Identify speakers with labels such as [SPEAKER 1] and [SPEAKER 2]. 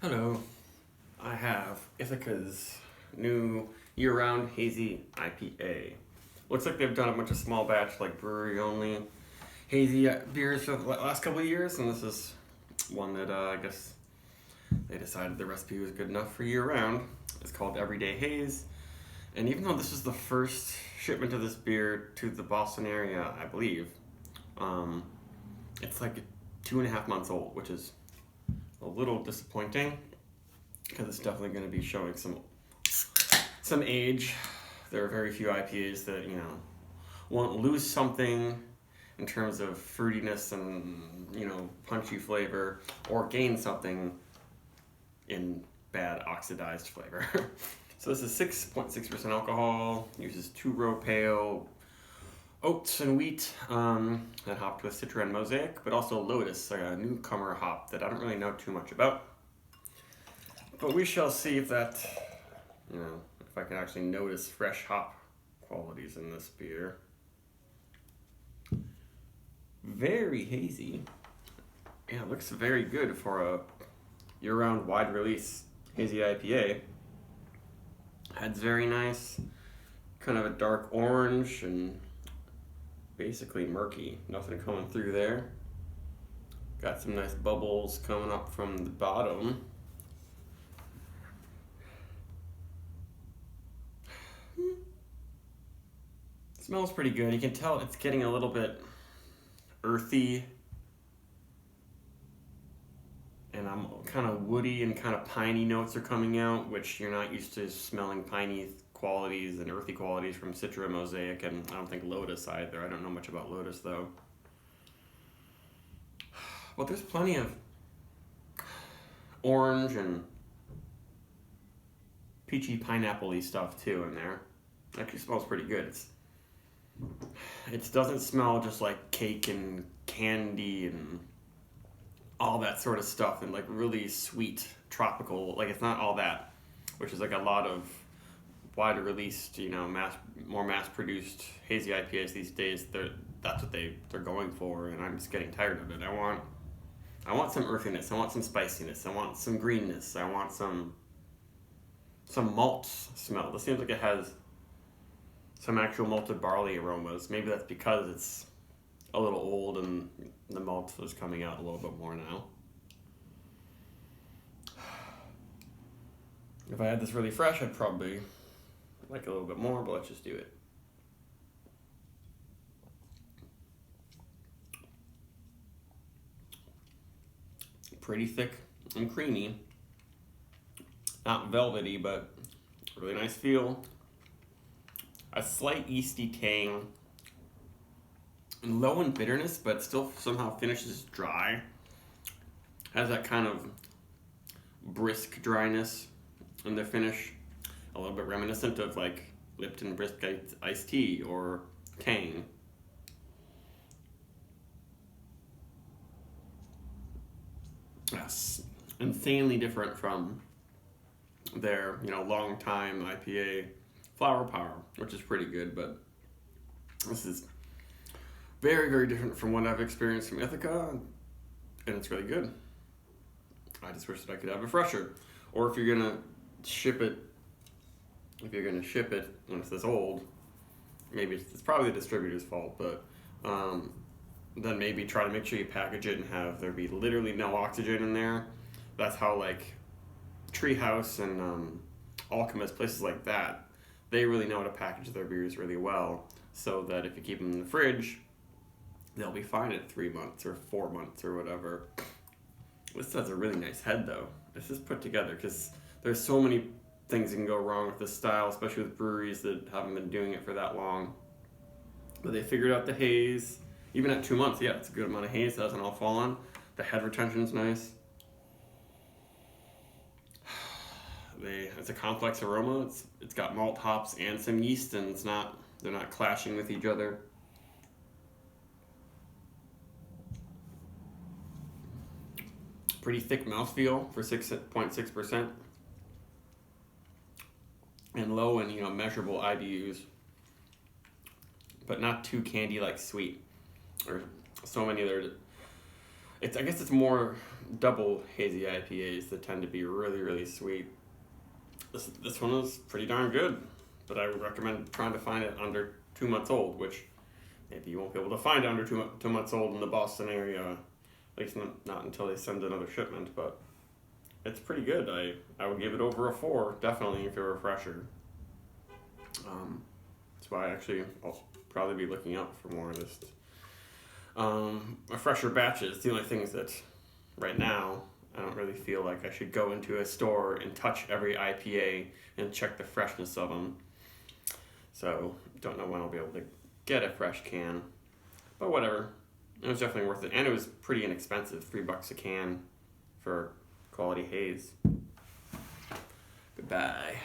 [SPEAKER 1] Hello, I have Ithaca's new year-round hazy IPA. Looks like they've done a bunch of small batch, like brewery-only hazy beers for the last couple of years, and this is one that I guess they decided the recipe was good enough for year-round. It's called Everyday Haze, and even though this is the first shipment of this beer to the Boston area, I believe, it's like 2.5 months old, which is a little disappointing because it's definitely going to be showing some age. There are very few IPAs that won't lose something in terms of fruitiness and punchy flavor, or gain something in bad oxidized flavor. So this is 6.6% alcohol, uses 2-row pale oats and wheat, and hopped with Citra and Mosaic, but also Lotus, a newcomer hop that I don't really know too much about. But we shall see if that, if I can actually notice fresh hop qualities in this beer. Very hazy. Yeah, it looks very good for a year-round wide release hazy IPA. Head's very nice, kind of a dark orange and basically murky. Nothing coming through there. Got some nice bubbles coming up from the bottom. Smells pretty good. You can tell it's getting a little bit earthy, and I'm kind of woody and kind of piney notes are coming out, which you're not used to smelling piney qualities and earthy qualities from Citra, Mosaic, and I don't think Lotus either. I don't know much about Lotus though. Well, there's plenty of orange and peachy pineapple-y stuff too in there. Actually smells pretty good. It doesn't smell just like cake and candy and all that sort of stuff and like really sweet tropical. Like, it's not all that, which is like a lot of wider released, more mass produced hazy IPAs these days. That's what they're going for, and I'm just getting tired of it. I want some earthiness. I want some spiciness. I want some greenness. I want some malt smell. This seems like it has some actual malted barley aromas. Maybe that's because it's a little old and the malt is coming out a little bit more now. If I had this really fresh, I'd probably like a little bit more, but let's just do it. Pretty thick and creamy. Not velvety, but really nice feel. A slight yeasty tang. And low in bitterness, but still somehow finishes dry. Has that kind of brisk dryness in the finish. A little bit reminiscent of like Lipton brisk iced tea or Tang. Yes, insanely different from their long time IPA Flower Power, which is pretty good, but this is very, very different from what I've experienced from Ithaca, and it's really good. I just wish that I could have a fresher. Or if you're gonna ship it when it's this old, maybe it's probably the distributor's fault, but then maybe try to make sure you package it and have there be literally no oxygen in there. That's how like Treehouse and Alchemist, places like that, they really know how to package their beers really well, so that if you keep them in the fridge, they'll be fine at 3 months or 4 months or whatever. This has a really nice head though. This is put together because there's so many things that can go wrong with this style, especially with breweries that haven't been doing it for that long. But they figured out the haze. Even at 2 months, yeah, it's a good amount of haze. It hasn't all fallen. The head retention's nice. It's a complex aroma. It's got malt, hops, and some yeast, and they're not clashing with each other. Pretty thick mouthfeel for 6.6%. And low in measurable IBUs, but not too candy like sweet, or so many other I guess it's more double hazy IPAs that tend to be really, really sweet. This one is pretty darn good, but I would recommend trying to find it under 2 months old, which maybe you won't be able to find under 2 months old in the Boston area, at least not until they send another shipment, but it's pretty good. I would give it over a 4, definitely, if you're a refresher. That's why I'll probably be looking out for more of this. Refresher batches, the only things that right now I don't really feel like I should go into a store and touch every IPA and check the freshness of them. So don't know when I'll be able to get a fresh can, but whatever. It was definitely worth it, and it was pretty inexpensive, $3 a can for quality haze. Goodbye.